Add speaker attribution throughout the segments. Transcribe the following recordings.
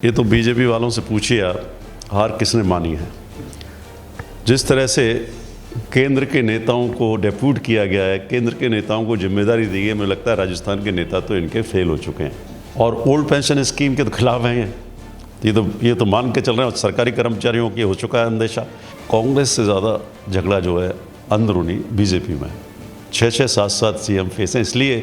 Speaker 1: ये तो बीजेपी वालों से पूछिए आप, हार किसने मानी है। जिस तरह से केंद्र के नेताओं को डेप्यूट किया गया है, केंद्र के नेताओं को जिम्मेदारी दी है, मुझे लगता है राजस्थान के नेता तो इनके फेल हो चुके हैं और ओल्ड पेंशन स्कीम के तो खिलाफ हैं। ये तो मान के चल रहे हैं। सरकारी कर्मचारियों की हो चुका है अंदेशा। कांग्रेस से ज़्यादा झगड़ा जो है अंदरूनी बीजेपी में 6-6, 7-7 सीएम फेस हैं। इसलिए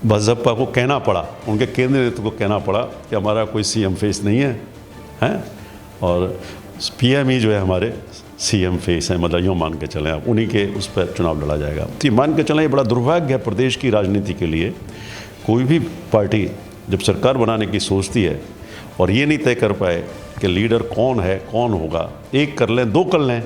Speaker 1: भाजपा को कहना पड़ा, उनके केंद्रीय नेतृत्व को कहना पड़ा कि हमारा कोई सीएम फेस नहीं है, हैं, और पीएम ही जो है हमारे सीएम फेस है। मतलब यूँ मान के चलें आप, उन्हीं के उस पर चुनाव लड़ा जाएगा। तो ये मान के चलें, ये बड़ा दुर्भाग्य है प्रदेश की राजनीति के लिए। कोई भी पार्टी जब सरकार बनाने की सोचती है और ये नहीं तय कर पाए कि लीडर कौन है, कौन होगा, एक कर लें, दो कर लें,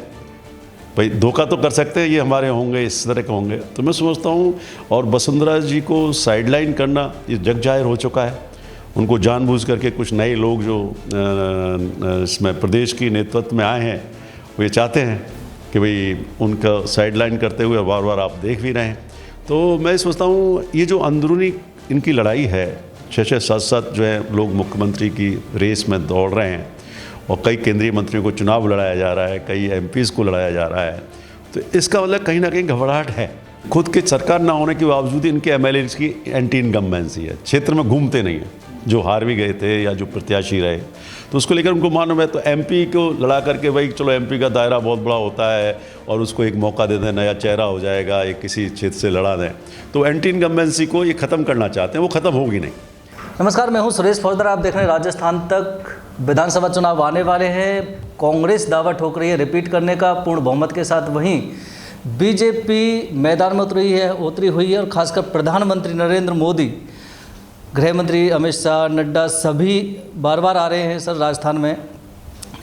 Speaker 1: भाई धोखा तो कर सकते हैं, ये हमारे होंगे, इस तरह के होंगे, तो मैं समझता हूँ। और वसुंधरा जी को साइडलाइन करना ये जग जाहिर हो चुका है। उनको जानबूझ करके कुछ नए लोग जो इसमें प्रदेश की नेतृत्व में आए हैं, वो ये चाहते हैं कि भाई उनका साइडलाइन करते हुए बार बार आप देख भी रहे हैं। तो मैं समझता हूँ ये जो अंदरूनी इनकी लड़ाई है, 6-6, 7-7 जो है लोग मुख्यमंत्री की रेस में दौड़ रहे हैं और कई केंद्रीय मंत्रियों को चुनाव लड़ाया जा रहा है, कई एमपीज़ को लड़ाया जा रहा है, तो इसका मतलब कहीं ना कहीं घबराहट है। खुद की सरकार ना होने के बावजूद इनके एमएलएज की एंटी इनकम्बेंसी है, क्षेत्र में घूमते नहीं हैं, जो हार भी गए थे या जो प्रत्याशी रहे, तो उसको लेकर उनको मालूम है। तो एमपी को लड़ा करके भाई चलो एमपी का दायरा बहुत बड़ा होता है और उसको एक मौका दे दें, नया चेहरा हो जाएगा, एक किसी क्षेत्र से लड़ा दें, तो एंटी इनकम्बेंसी को ये ख़त्म करना चाहते हैं, वो ख़त्म होगी नहीं।
Speaker 2: नमस्कार, मैं हूं सुरेश फौजदार। आप देख रहे हैं राजस्थान तक विधानसभा चुनाव आने वाले हैं। कांग्रेस दावा ठोक रही है रिपीट करने का पूर्ण बहुमत के साथ, वहीं बीजेपी मैदान में उतरी हुई है और खासकर प्रधानमंत्री नरेंद्र मोदी, गृह मंत्री अमित शाह, नड्डा सभी बार बार आ रहे हैं सर राजस्थान में,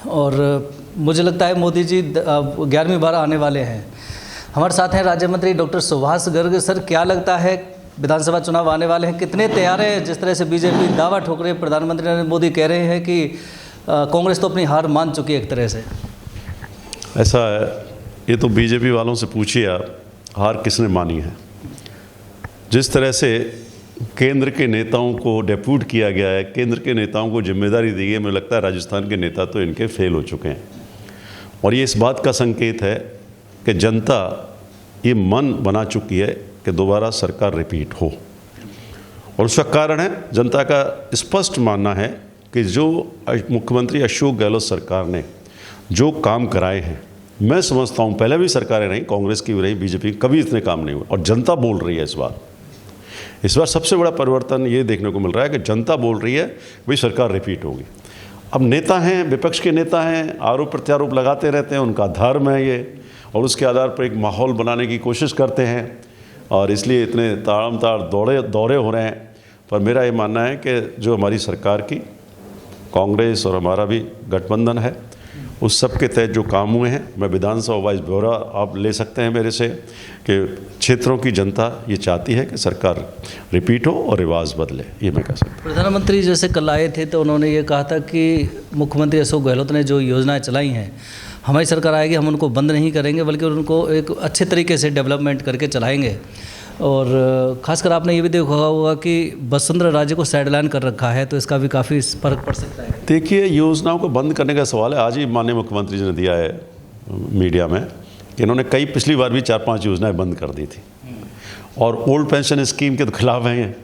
Speaker 2: और मुझे लगता है मोदी जी 11वीं बार आने वाले हैं। हमारे साथ हैं राज्य मंत्री डॉक्टर सुभाष गर्ग। सर, क्या लगता है विधानसभा चुनाव आने वाले हैं, कितने तैयार हैं? जिस तरह से बीजेपी दावा ठोक रही है, प्रधानमंत्री नरेंद्र मोदी कह रहे हैं कि कांग्रेस तो अपनी हार मान चुकी है एक तरह से।
Speaker 1: ऐसा है, ये तो बीजेपी वालों से पूछिए आप, हार किसने मानी है। जिस तरह से केंद्र के नेताओं को डेप्यूट किया गया है, केंद्र के नेताओं को जिम्मेदारी दी है, मुझे लगता है राजस्थान के नेता तो इनके फेल हो चुके हैं। और ये इस बात का संकेत है कि जनता ये मन बना चुकी है कि दोबारा सरकार रिपीट हो, और उसका कारण है जनता का स्पष्ट मानना है कि जो मुख्यमंत्री अशोक गहलोत सरकार ने जो काम कराए हैं, मैं समझता हूँ पहले भी सरकारें रहीं, कांग्रेस की भी रही, बीजेपी, कभी इतने काम नहीं हुए, और जनता बोल रही है इस बार सबसे बड़ा परिवर्तन ये देखने को मिल रहा है कि जनता बोल रही है भाई सरकार रिपीट होगी। अब नेता हैं, विपक्ष के नेता हैं, आरोप प्रत्यारोप लगाते रहते हैं, उनका धर्म है ये, और उसके आधार पर एक माहौल बनाने की कोशिश करते हैं, और इसलिए इतने ताड़मताड़ दौरे हो रहे हैं। पर मेरा ये मानना है कि जो हमारी सरकार की, कांग्रेस और हमारा भी गठबंधन है, उस सब के तहत जो काम हुए हैं, मैं विधानसभा वाइज ब्यौरा आप ले सकते हैं मेरे से, कि क्षेत्रों की जनता ये चाहती है कि सरकार रिपीट हो और रिवाज बदले, ये मैं कह सकता हूँ।
Speaker 2: प्रधानमंत्री जैसे कल आए थे तो उन्होंने ये कहा था कि मुख्यमंत्री अशोक गहलोत ने जो योजनाएं चलाई हैं, हमारी सरकार आएगी, हम उनको बंद नहीं करेंगे, बल्कि उनको एक अच्छे तरीके से डेवलपमेंट करके चलाएंगे। और ख़ासकर आपने ये भी देखा होगा कि वसुंधरा राजे को साइडलाइन कर रखा है, तो इसका भी काफ़ी फर्क पड़ सकता है।
Speaker 1: देखिए, योजनाओं को बंद करने का सवाल है। आज ही माननीय मुख्यमंत्री जी ने दिया है मीडिया में कि इन्होंने पिछली बार भी 4-5 योजनाएं बंद कर दी थी, और ओल्ड पेंशन स्कीम के तो खिलाफ हैं।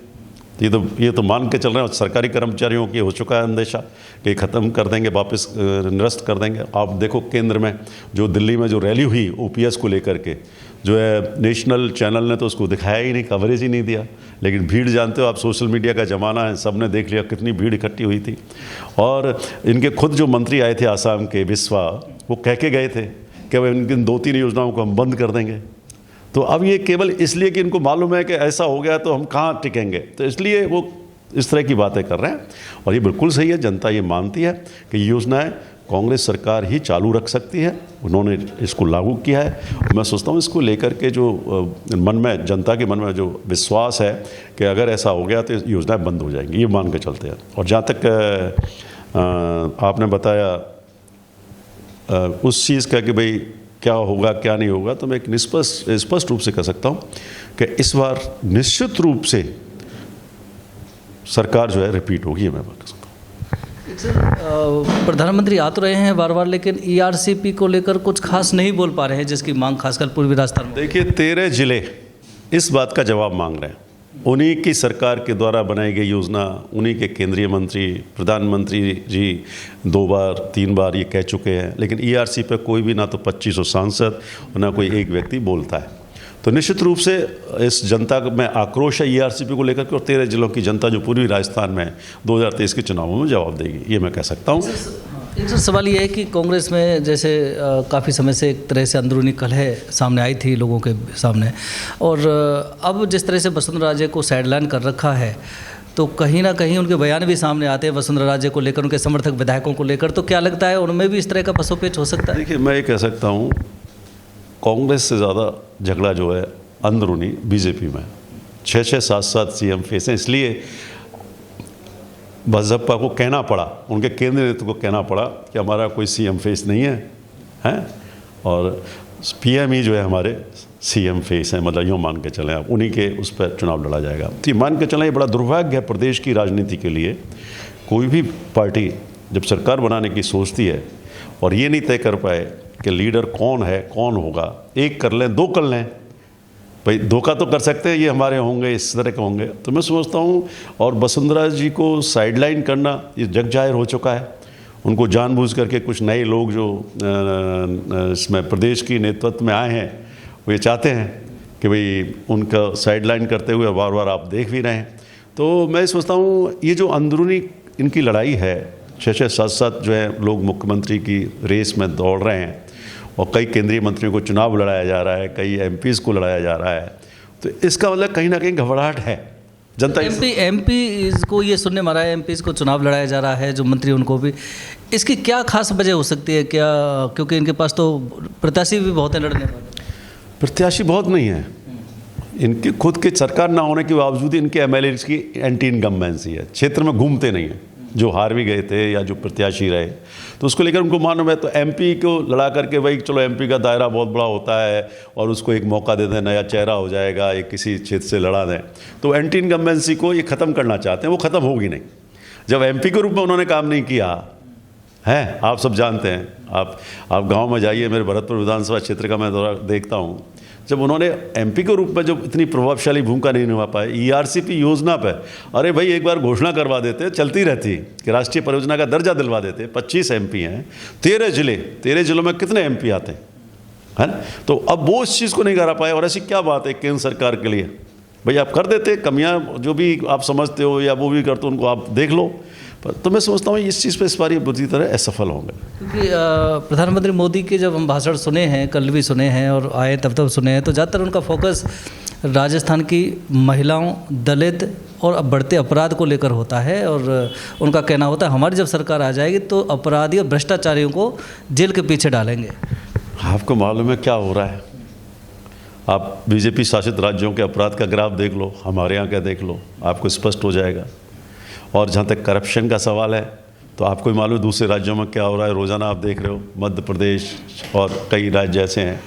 Speaker 1: ये तो मान के चल रहे हैं। सरकारी कर्मचारियों की हो चुका है अंदेशा कि ख़त्म कर देंगे, वापस निरस्त कर देंगे। आप देखो केंद्र में जो दिल्ली में जो रैली हुई ओपीएस को लेकर के, जो है नेशनल चैनल ने तो उसको दिखाया ही नहीं, कवरेज ही नहीं दिया, लेकिन भीड़ जानते हो आप, सोशल मीडिया का ज़माना है, सब ने देख लिया कितनी भीड़ इकट्ठी हुई थी। और इनके खुद जो मंत्री आए थे आसाम के, बिस्वा, वो कह के गए थे कि अब इनकी 2-3 योजनाओं को हम बंद कर देंगे। तो अब ये केवल इसलिए कि इनको मालूम है कि ऐसा हो गया तो हम कहाँ टिकेंगे, तो इसलिए वो इस तरह की बातें कर रहे हैं। और ये बिल्कुल सही है, जनता ये मानती है कि योजनाएं कांग्रेस सरकार ही चालू रख सकती है, उन्होंने इसको लागू किया है। मैं सोचता हूँ इसको लेकर के जो मन में, जनता के मन में जो विश्वास है कि अगर ऐसा हो गया तो योजनाएं बंद हो जाएंगी, ये मान के चलते हैं। और जहाँ तक आपने बताया उस चीज़ का कि भाई क्या होगा क्या नहीं होगा, तो मैं एक स्पष्ट रूप से कह सकता हूँ कि इस बार निश्चित रूप से सरकार जो है रिपीट होगी, मैं बात कर सकता हूँ।
Speaker 2: प्रधानमंत्री आ तो रहे हैं बार बार, लेकिन ईआरसीपी को लेकर कुछ खास नहीं बोल पा रहे हैं, जिसकी मांग खासकर पूर्वी राजस्थान में।
Speaker 1: देखिए 13 जिले इस बात का जवाब मांग रहे हैं। उन्हीं की सरकार के द्वारा बनाई गई योजना, उन्हीं के केंद्रीय मंत्री, प्रधानमंत्री जी 2 बार 3 बार ये कह चुके हैं, लेकिन ईआरसी पे कोई भी ना तो 2500 सांसद और ना कोई एक व्यक्ति बोलता है। तो निश्चित रूप से इस जनता में आक्रोश है ईआरसीपी को लेकर के, और 13 जिलों की जनता जो पूर्वी राजस्थान में 2023 के चुनावों में जवाब देगी, ये मैं कह सकता हूँ।
Speaker 2: एक सवाल ये है कि कांग्रेस में जैसे काफ़ी समय से एक तरह से अंदरूनी कलह सामने आई थी लोगों के सामने, और अब जिस तरह से वसुंधरा राजे को साइडलाइन कर रखा है, तो कहीं ना कहीं उनके बयान भी सामने आते हैं वसुंधरा राजे को लेकर, उनके समर्थक विधायकों को लेकर, तो क्या लगता है उनमें भी इस तरह का पसोपेच हो सकता है?
Speaker 1: देखिए मैं ये कह सकता हूँ, कांग्रेस से ज़्यादा झगड़ा जो है अंदरूनी बीजेपी में 6-6 7-7 सीएम फेस हैं, इसलिए भाजपा को कहना पड़ा, उनके केंद्रीय नेतृत्व को कहना पड़ा कि हमारा कोई सीएम फेस नहीं है, हैं, और पीएम ही जो है हमारे सीएम फेस हैं, मतलब यूँ मान के चलें आप, उन्हीं के उस पर चुनाव लड़ा जाएगा। तो ये मान के चलें, ये बड़ा दुर्भाग्य है प्रदेश की राजनीति के लिए। कोई भी पार्टी जब सरकार बनाने की सोचती है और ये नहीं तय कर पाए कि लीडर कौन है, कौन होगा, एक कर लें, 2 कर लें, भाई धोखा तो कर सकते हैं, ये हमारे होंगे, इस तरह के होंगे, तो मैं समझता हूँ। और वसुंधरा जी को साइडलाइन करना ये जग जाहिर हो चुका है। उनको जानबूझ करके कुछ नए लोग जो इसमें प्रदेश की नेतृत्व में आए हैं, वो ये चाहते हैं कि भाई उनका साइडलाइन करते हुए बार बार आप देख भी रहे हैं। तो मैं समझता हूँ ये जो अंदरूनी इनकी लड़ाई है, 6-6 7-7 जो है लोग मुख्यमंत्री की रेस में दौड़ रहे हैं, और कई केंद्रीय मंत्रियों को चुनाव लड़ाया जा रहा है, कई एमपीज़ को लड़ाया जा रहा है, तो इसका मतलब कहीं ना कहीं घबराहट है जनता।
Speaker 2: एमपी को ये सुनने में आ रहा है, एमपीज़ को चुनाव लड़ाया जा रहा है, जो मंत्री उनको भी, इसकी क्या खास वजह हो सकती है क्या? क्योंकि इनके पास तो प्रत्याशी भी बहुत हैं लड़ने वाले।
Speaker 1: प्रत्याशी बहुत नहीं है, इनके खुद की सरकार ना होने के बावजूद इनके एमएलए की एंटी इनकम्बेंसी है, क्षेत्र में घूमते नहीं हैं, जो हार भी गए थे या जो प्रत्याशी रहे, तो उसको लेकर उनको मालूम है। तो एमपी को लड़ा करके भाई चलो एमपी का दायरा बहुत बड़ा होता है और उसको एक मौका दे दें, नया चेहरा हो जाएगा, एक किसी क्षेत्र से लड़ा दें, तो एंटी इनकम्बेंसी को ये ख़त्म करना चाहते हैं। वो ख़त्म होगी नहीं जब एमपी के रूप में उन्होंने काम नहीं किया है। आप सब जानते हैं, आप गाँव में जाइए, मेरे भरतपुर विधानसभा क्षेत्र का मैं दौरा देखता हूँ, जब उन्होंने एमपी के रूप में जब इतनी प्रभावशाली भूमिका नहीं निभा पाए ईआरसीपी योजना पे, अरे भाई एक बार घोषणा करवा देते, चलती रहती कि राष्ट्रीय परियोजना का दर्जा दिलवा देते। 25 एमपी हैं, 13 जिलों में कितने एमपी आते हैं ना? तो अब वो इस चीज़ को नहीं करा पाए, और ऐसी क्या बात है केंद्र सरकार के लिए, भाई आप कर देते, कमियाँ जो भी आप समझते हो या वो भी करते हो उनको आप देख लो। तो मैं समझता हूँ इस चीज़ पे इस बार ये बुरी तरह असफल होंगे।
Speaker 2: क्योंकि प्रधानमंत्री मोदी के जब हम भाषण सुने हैं, कल भी सुने हैं और आए तब सुने हैं, तो ज़्यादातर उनका फोकस राजस्थान की महिलाओं, दलित और बढ़ते अपराध को लेकर होता है, और उनका कहना होता है हमारी जब सरकार आ जाएगी तो अपराधी और भ्रष्टाचारियों को जेल के पीछे डालेंगे।
Speaker 1: आपको मालूम है क्या हो रहा है? आप बीजेपी शासित राज्यों के अपराध का ग्राफ देख लो, हमारे यहाँ का देख लो, आपको स्पष्ट हो जाएगा। और जहाँ तक करप्शन का सवाल है, तो आपको ही मालूम दूसरे राज्यों में क्या हो रहा है, रोज़ाना आप देख रहे हो, मध्य प्रदेश और कई राज्य ऐसे हैं।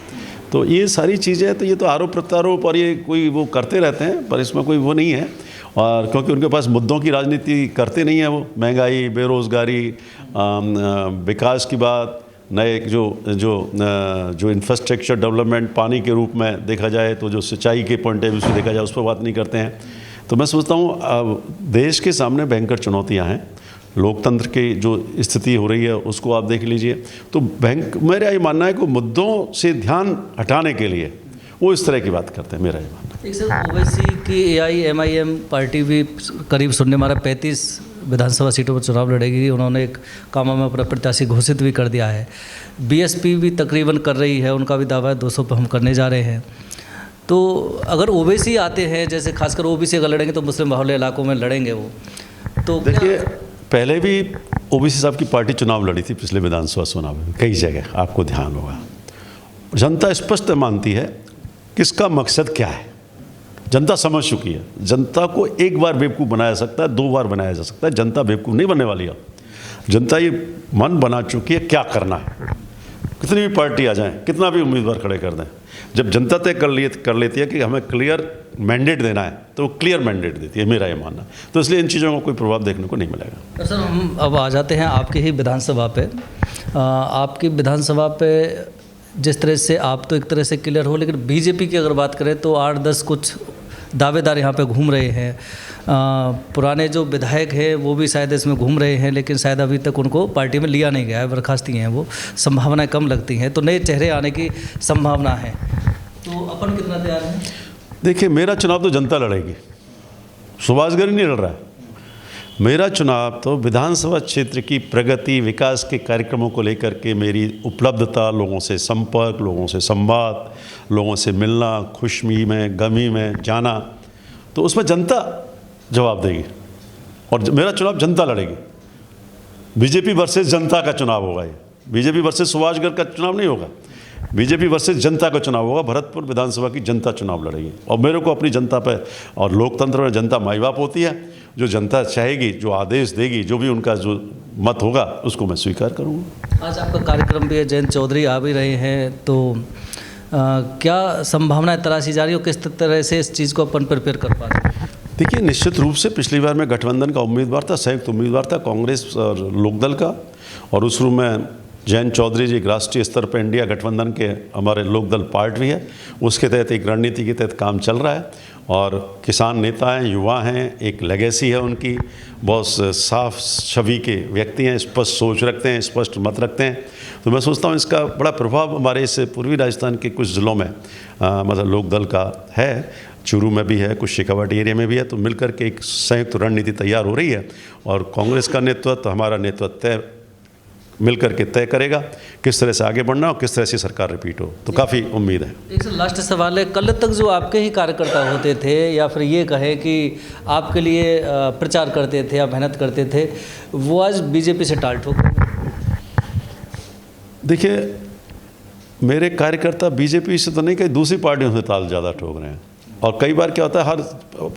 Speaker 1: तो ये सारी चीज़ें, तो ये तो आरोप प्रत्यारोप और ये कोई वो करते रहते हैं, पर इसमें कोई वो नहीं है। और क्योंकि उनके पास मुद्दों की राजनीति करते नहीं है वो, महंगाई, बेरोज़गारी, विकास की बात, नए जो इंफ्रास्ट्रक्चर डेवलपमेंट, पानी के रूप में देखा जाए तो जो सिंचाई के पॉइंट ऑफ व्यू से देखा जाए उस पर बात नहीं करते हैं। तो मैं सोचता हूँ देश के सामने भयंकर चुनौतियाँ हैं, लोकतंत्र की जो स्थिति हो रही है उसको आप देख लीजिए। तो मेरा ये मानना है कि मुद्दों से ध्यान हटाने के लिए वो इस तरह की बात करते हैं, मेरा ये मानना है।
Speaker 2: एक सर, ओवैसी की AIMIM पार्टी भी करीब सुनने में आ रहा 35 विधानसभा सीटों पर चुनाव लड़ेगी। उन्होंने एक कामा में अपना प्रत्याशी घोषित भी कर दिया है। BSP भी तकरीबन कर रही है, उनका भी दावा है 200 पर हम करने जा रहे हैं। तो अगर ओवैसी आते हैं, जैसे खासकर OBC अगर लड़ेंगे तो मुस्लिम बहुल्य इलाकों में लड़ेंगे वो, तो
Speaker 1: देखिए पहले भी OBC साहब की पार्टी चुनाव लड़ी थी पिछले विधानसभा चुनाव में कई जगह, आपको ध्यान होगा। जनता स्पष्ट मानती है किसका मकसद क्या है, जनता समझ चुकी है। जनता को एक बार बेवकूफ़ बनाया जा सकता है, 2 बार बनाया जा सकता है, जनता बेवकूफ़ नहीं बनने वाली है। जनता ये मन बना चुकी है क्या करना है, कितनी भी पार्टी आ जाए, कितना भी उम्मीदवार खड़े कर दें, जब जनता तय कर लेती है कि हमें क्लियर मैंडेट देना है तो वो क्लियर मैंडेट देती है, मेरा ये मानना। तो इसलिए इन चीज़ों का कोई प्रभाव देखने को नहीं मिलेगा।
Speaker 2: तो सर हम अब आ जाते हैं आपकी ही विधानसभा पे। आपकी विधानसभा पे जिस तरह से आप तो एक तरह से क्लियर हो, लेकिन बीजेपी की अगर बात करें तो 8-10 कुछ दावेदार यहाँ पे घूम रहे हैं। पुराने जो विधायक हैं वो भी शायद इसमें घूम रहे हैं, लेकिन शायद अभी तक उनको पार्टी में लिया नहीं गया है, बर्खास्ती हैं वो, संभावनाएं कम लगती हैं। तो नए चेहरे आने की संभावना है, तो अपन कितना तैयार हैं?
Speaker 1: देखिए, मेरा चुनाव तो जनता लड़ेगी, सुभाषगढ़ नहीं लड़ रहा है। मेरा चुनाव तो विधानसभा क्षेत्र की प्रगति, विकास के कार्यक्रमों को लेकर के मेरी उपलब्धता, लोगों से संपर्क, लोगों से संवाद, लोगों से मिलना, खुशी में गमी में जाना, तो उसमें जनता जवाब देगी और मेरा चुनाव जनता लड़ेगी। बीजेपी वर्सेस जनता का चुनाव होगा ये, बीजेपी वर्सेस सुभाषगढ़ का चुनाव नहीं होगा, बीजेपी वर्सेस जनता का चुनाव होगा। भरतपुर विधानसभा की जनता चुनाव लड़ेगी और मेरे को अपनी जनता पे, और लोकतंत्र में जनता माई बाप होती है, जो जनता चाहेगी, जो आदेश देगी, जो भी उनका जो मत होगा उसको मैं स्वीकार करूँगा।
Speaker 2: आज आपका कार्यक्रम भी है, जयंत चौधरी आ भी रहे हैं, तो क्या संभावनाएं तलाशी जा रही हो, किस तरह से इस चीज़ को अपन प्रिपेयर कर पा रहे हैं?
Speaker 1: देखिए, निश्चित रूप से पिछली बार मैं गठबंधन का उम्मीदवार था, संयुक्त उम्मीदवार था कांग्रेस और लोकदल का, और उस रूप में जयंत चौधरी जी एक राष्ट्रीय स्तर पर इंडिया गठबंधन के हमारे लोकदल पार्ट भी है, उसके तहत एक रणनीति के तहत काम चल रहा है। और किसान नेता हैं, युवा हैं, एक लेगेसी है उनकी, बहुत साफ छवि के व्यक्ति हैं, स्पष्ट सोच रखते हैं, स्पष्ट मत रखते हैं। तो मैं सोचता हूँ इसका बड़ा प्रभाव हमारे इस पूर्वी राजस्थान के कुछ ज़िलों में मतलब लोकदल का है, चूरू में भी है, कुछ शेखावाटी एरिया में भी है। तो मिलकर के एक संयुक्त रणनीति तैयार हो रही है और कांग्रेस का नेतृत्व, हमारा नेतृत्व मिलकर के तय करेगा किस तरह से आगे बढ़ना और किस तरह से सरकार रिपीट हो। तो काफ़ी उम्मीद है।
Speaker 2: एक लास्ट सवाल है, कल तक जो आपके ही कार्यकर्ता होते थे या फिर ये कहे कि आपके लिए प्रचार करते थे या मेहनत करते थे, वो आज बीजेपी से टाल ठोक?
Speaker 1: देखिए, मेरे कार्यकर्ता बीजेपी से तो नहीं, कहीं दूसरी पार्टियों से ताल ज़्यादा ठोक रहे हैं। और कई बार क्या होता है,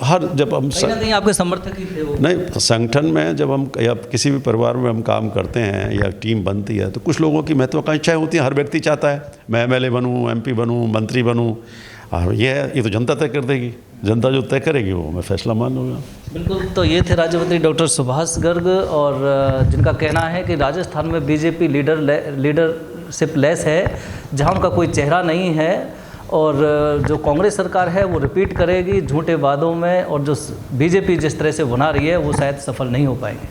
Speaker 1: हर जब हम
Speaker 2: कहीं ना कहीं आपके समर्थक ही थे वो।
Speaker 1: नहीं, संगठन में जब हम या किसी भी परिवार में हम काम करते हैं या टीम बनती है तो कुछ लोगों की महत्वाकांक्षाएं होती हैं। हर व्यक्ति चाहता है मैं एमएलए बनूं, एमपी बनूं, मंत्री बनूं। ये तो जनता तय कर देगी, जनता जो तय करेगी वो मैं फैसला मान लूँगा।
Speaker 2: बिल्कुल। तो ये थे राज्य मंत्री डॉक्टर सुभाष गर्ग, और जिनका कहना है कि राजस्थान में बीजेपी लीडरशिप लेस है, जहाँ उनका कोई चेहरा नहीं है, और जो कांग्रेस सरकार है वो रिपीट करेगी झूठे वादों में, और जो बीजेपी जिस तरह से बना रही है वो शायद सफल नहीं हो पाएंगे।